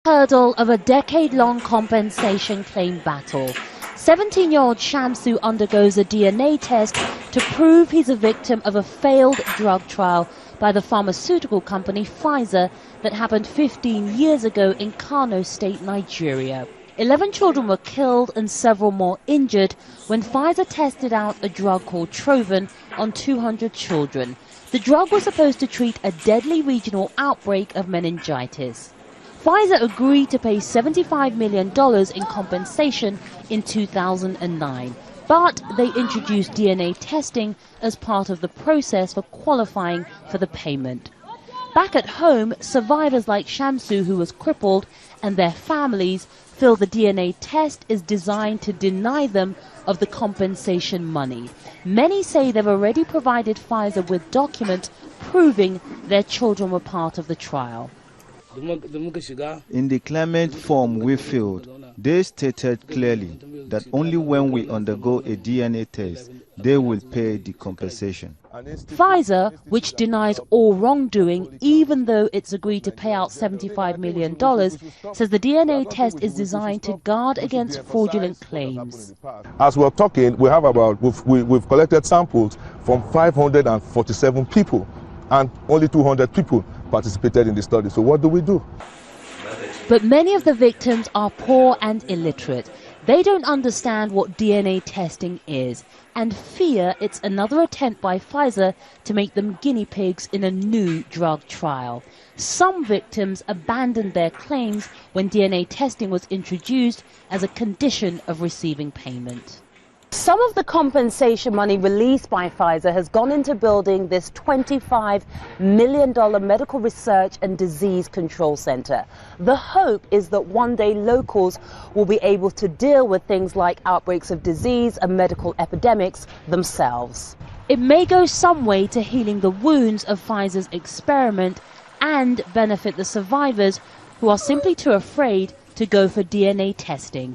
Hurdle of a decade-long compensation claim battle. 17-year-old Shamsu undergoes a DNA test to prove he's a victim of a failed drug trial by the pharmaceutical company Pfizer that happened 15 years ago in Kano State, Nigeria. 11 children were killed and several more injured when Pfizer tested out a drug called Trovan on 200 children. The drug was supposed to treat a deadly regional outbreak of meningitis. Pfizer agreed to pay $75 million in compensation in 2009, but they introduced DNA testing as part of the process for qualifying for the payment. Back at home, survivors like Shamsu, who was crippled, and their families feel the DNA test is designed to deny them of the compensation money. Many say they've already provided Pfizer with documents proving their children were part of the trial. In the claimant form we filled, they stated clearly that only when we undergo a DNA test, they will pay the compensation. Pfizer, which denies all wrongdoing, even though it's agreed to pay out $75 million, says the DNA test is designed to guard against fraudulent claims. As we're talking, we've collected samples from 547 people, and only 200 people participated in the study. So what do? But many of the victims are poor and illiterate. They don't understand what DNA testing is and fear it's another attempt by Pfizer to make them guinea pigs in a new drug trial. Some victims abandoned their claims when DNA testing was introduced as a condition of receiving payment. Some of the compensation money released by Pfizer has gone into building this $25 million medical research and disease control center. The hope is that one day locals will be able to deal with things like outbreaks of disease and medical epidemics themselves. It may go some way to healing the wounds of Pfizer's experiment and benefit the survivors who are simply too afraid to go for DNA testing.